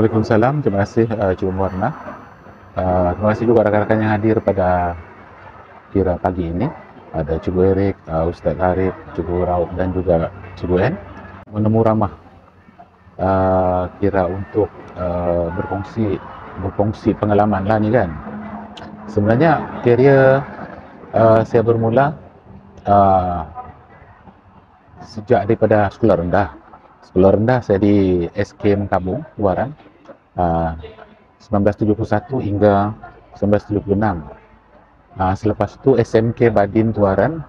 Waalaikumsalam, terima kasih Cikgu Muarna. Terima kasih juga rakan-rakan yang hadir pada kira pagi ini. Ada Cikgu Erik, Ustaz Harif, Cikgu Raub dan juga Cikgu En. Menemu ramah kira untuk berkongsi pengalaman lah ni kan. Sebenarnya kerja saya bermula sejak daripada sekolah rendah. Sekolah rendah saya di SK Mengkabung, Luaran, 1971 hingga 1976. Selepas itu SMK Badin Tuaran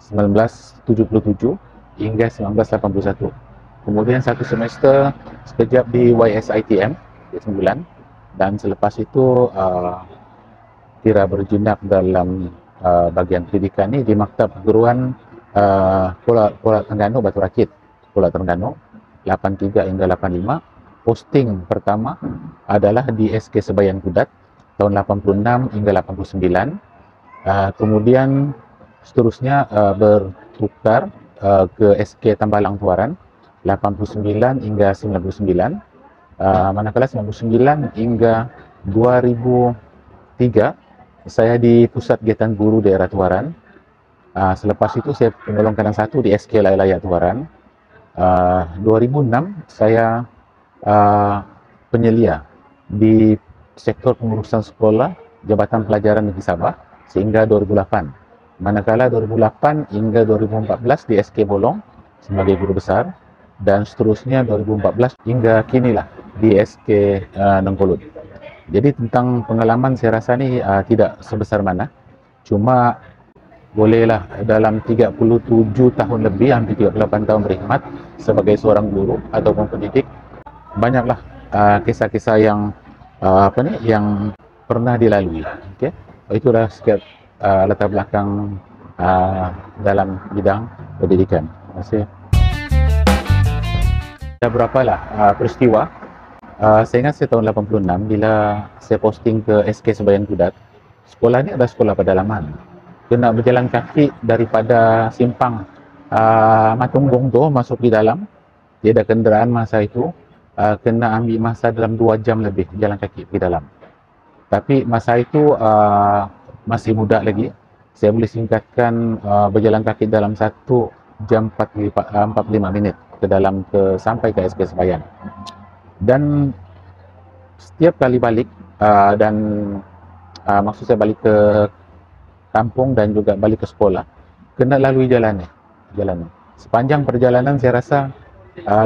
1977 hingga 1981. Kemudian satu semester sekejap di YSITM di 9, dan selepas itu kira berjendak dalam bagian pendidikan ni di Maktab Perguruan Kuala Terengganu Batu Rakit, Kuala Terengganu 83 hingga 85. Posting pertama adalah di SK Sebayan Kudat tahun 86 hingga 89. Kemudian seterusnya bertukar ke SK Tambalang Tuaran 89 hingga 99. Manakala 99 hingga 2003 saya di Pusat Kegiatan Guru Daerah Tuaran. Selepas itu saya penolong kadang satu di SK Layak Tuaran. 2006 saya penyelia di sektor pengurusan sekolah Jabatan Pelajaran Negeri Sabah sehingga 2008. Manakala 2008 hingga 2014 di SK Bolong sebagai guru besar, dan seterusnya 2014 hingga kinilah di SK Nengkolut. Jadi tentang pengalaman saya rasa ni tidak sebesar mana, cuma bolehlah dalam 37 tahun lebih, hampir 38 tahun berkhidmat sebagai seorang guru ataupun pendidik, banyaklah kisah-kisah yang yang pernah dilalui. Okey, itulah sikit latar belakang dalam bidang pendidikan. Terima kasih. Ada berapalah peristiwa. Saya ingat saya tahun 86 bila saya posting ke SK Sebayan Kudat. Sekolah ni adalah sekolah pedalaman. Kena berjalan kaki daripada simpang Matunggong tu masuk di dalam. Tiada kenderaan masa itu. Kena ambil masa dalam 2 jam lebih jalan kaki pergi dalam. Tapi masa itu masih muda lagi. Saya boleh singkatkan berjalan kaki dalam 1 jam 45 minit ke dalam sampai ke SK Sebayan. Dan setiap kali balik dan maksud saya balik ke kampung dan juga balik ke sekolah, kena lalui jalan ni. Sepanjang perjalanan saya rasa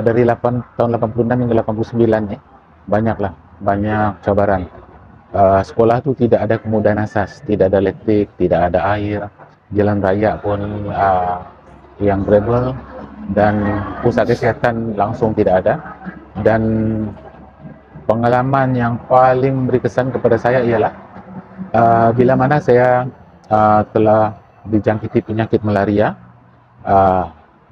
dari tahun 86 hingga 89 ni banyak cabaran. Sekolah tu tidak ada kemudahan asas, tidak ada elektrik, tidak ada air, jalan raya pun yang gravel, dan pusat kesihatan langsung tidak ada. Dan pengalaman yang paling berkesan kepada saya ialah bila mana saya telah dijangkiti penyakit malaria.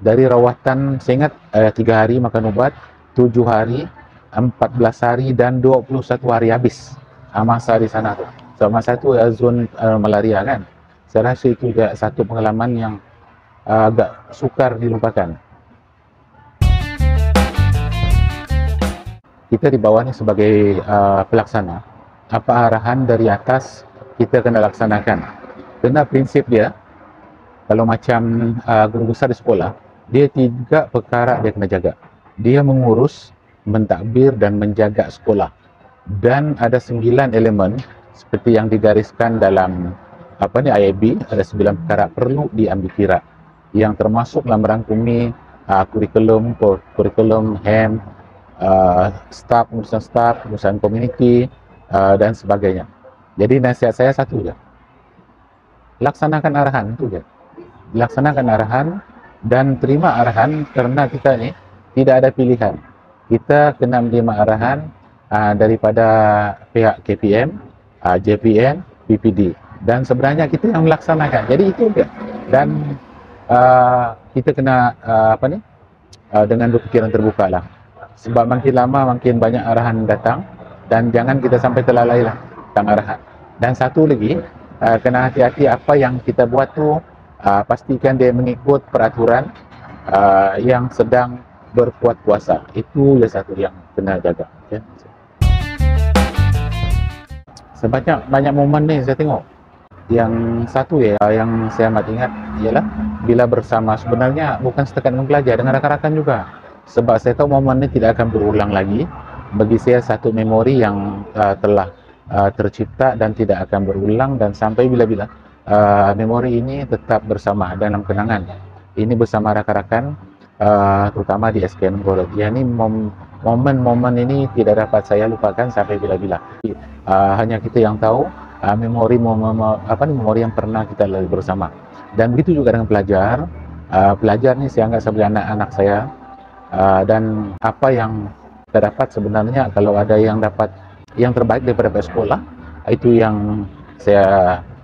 Dari rawatan, saya ingat 3 hari makan ubat, 7 hari, 14 hari dan 21 hari habis masa di sana tu. So, masa itu zon malaria kan. Saya rasa itu juga satu pengalaman yang agak sukar dilupakan. Kita di bawah ni sebagai pelaksana, apa arahan dari atas kita kena laksanakan. Kena prinsip dia, kalau macam guru besar di sekolah, dia 3 perkara dia kena jaga. Dia mengurus, mentadbir dan menjaga sekolah. Dan ada 9 elemen seperti yang digariskan dalam IAB, ada 9 perkara perlu diambil kira, yang termasuk dalam merangkumi kurikulum HEM, urusan staff, urusan community dan sebagainya. Jadi nasihat saya satu je, laksanakan arahan itu je. Laksanakan arahan dan terima arahan, kerana kita ni tidak ada pilihan. Kita kena menerima arahan daripada pihak KPM, JPN, PPD, dan sebenarnya kita yang melaksanakan. Jadi itu je. Dan kita kena dengan berfikiran terbuka lah. Sebab makin lama makin banyak arahan datang, dan jangan kita sampai terlalai lah tentang arahan. Dan satu lagi, kena hati-hati apa yang kita buat tu, pastikan dia mengikut peraturan yang sedang berkuat kuasa. Itu satu yang kena jaga. Okay? Sebanyak banyak momen nih saya tengok. Yang satu ya, yang saya amat ingat ialah bila bersama, sebenarnya bukan setakat dengan pelajar, dengan rakan-rakan juga. Sebab saya tahu momen ini tidak akan berulang lagi. Bagi saya satu memori yang telah tercipta dan tidak akan berulang, dan sampai bila-bila memori ini tetap bersama dalam kenangan. Ini bersama rakan-rakan, terutama di SKN Golod. Ya, ini momen-momen ini tidak dapat saya lupakan sampai bila-bila. Hanya kita yang tahu memori yang pernah kita lalui bersama. Dan begitu juga dengan pelajar. Pelajar ni saya anggap sebagai anak-anak saya, dan apa yang kita dapat sebenarnya, kalau ada yang dapat yang terbaik daripada sekolah, itu yang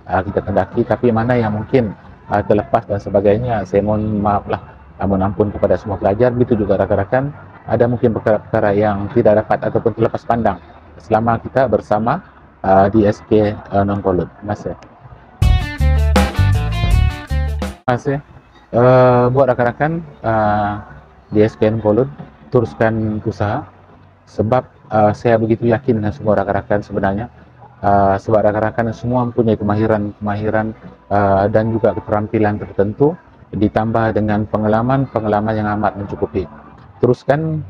kita kendaki. Tapi mana yang mungkin terlepas dan sebagainya, saya mohon maaf lah, mohon ampun kepada semua pelajar. Begitu juga rakan-rakan, ada mungkin perkara-perkara yang tidak dapat ataupun terlepas pandang selama kita bersama di SK Nongkolod. Terima kasih. Terima kasih. Buat rakan-rakan di SK Nongkolod, teruskan usaha. Sebab saya begitu yakin dengan semua rakan-rakan sebenarnya. Sebab rakan-rakan semua mempunyai kemahiran dan juga keterampilan tertentu, ditambah dengan pengalaman yang amat mencukupi. Teruskan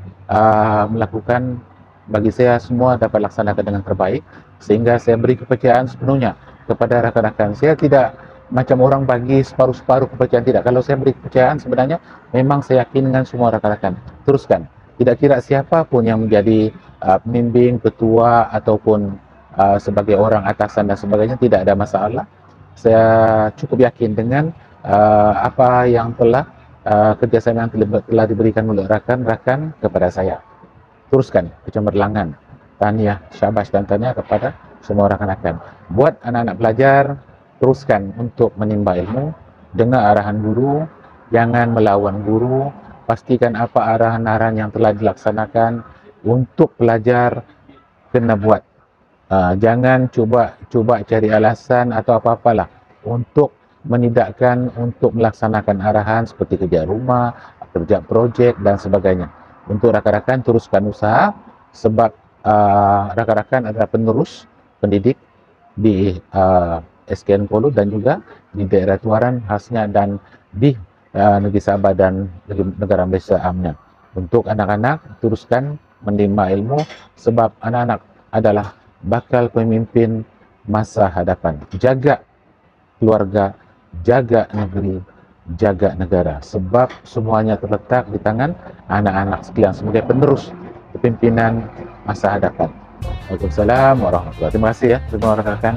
melakukan. Bagi saya semua dapat laksanakan dengan terbaik, sehingga saya beri kepercayaan sepenuhnya kepada rakan-rakan. Saya tidak macam orang bagi separuh-separuh kepercayaan, tidak. Kalau saya beri kepercayaan, sebenarnya memang saya yakin dengan semua rakan-rakan. Teruskan, tidak kira siapa pun yang menjadi pembimbing, ketua ataupun sebagai orang atasan dan sebagainya, tidak ada masalah. Saya cukup yakin dengan apa yang telah kerjasama yang telah diberikan oleh rakan-rakan kepada saya. Teruskan kecemerlangan, tahniah, syabas dan tahniah kepada semua rakan-rakan. Buat anak-anak pelajar, teruskan untuk menimba ilmu, dengar arahan guru, jangan melawan guru, pastikan apa arahan-arahan yang telah dilaksanakan untuk pelajar kena buat. Jangan cuba cari alasan atau apa-apalah untuk menidakkan, untuk melaksanakan arahan seperti kerja rumah, kerja projek dan sebagainya. Untuk rakan-rakan, teruskan usaha, sebab rakan-rakan adalah penerus pendidik di SKN Polo dan juga di daerah Tuaran khasnya, dan di negeri Sabah dan negara Malaysia amnya. Untuk anak-anak, teruskan menimba ilmu, sebab anak-anak adalah bakal pemimpin masa hadapan. Jaga keluarga, jaga negeri, jaga negara, sebab semuanya terletak di tangan anak-anak sekalian sebagai penerus kepimpinan masa hadapan. Waalaikumsalam warahmatullahi wabarakatuh. Terima kasih ya, terima kasih rekan-rekan.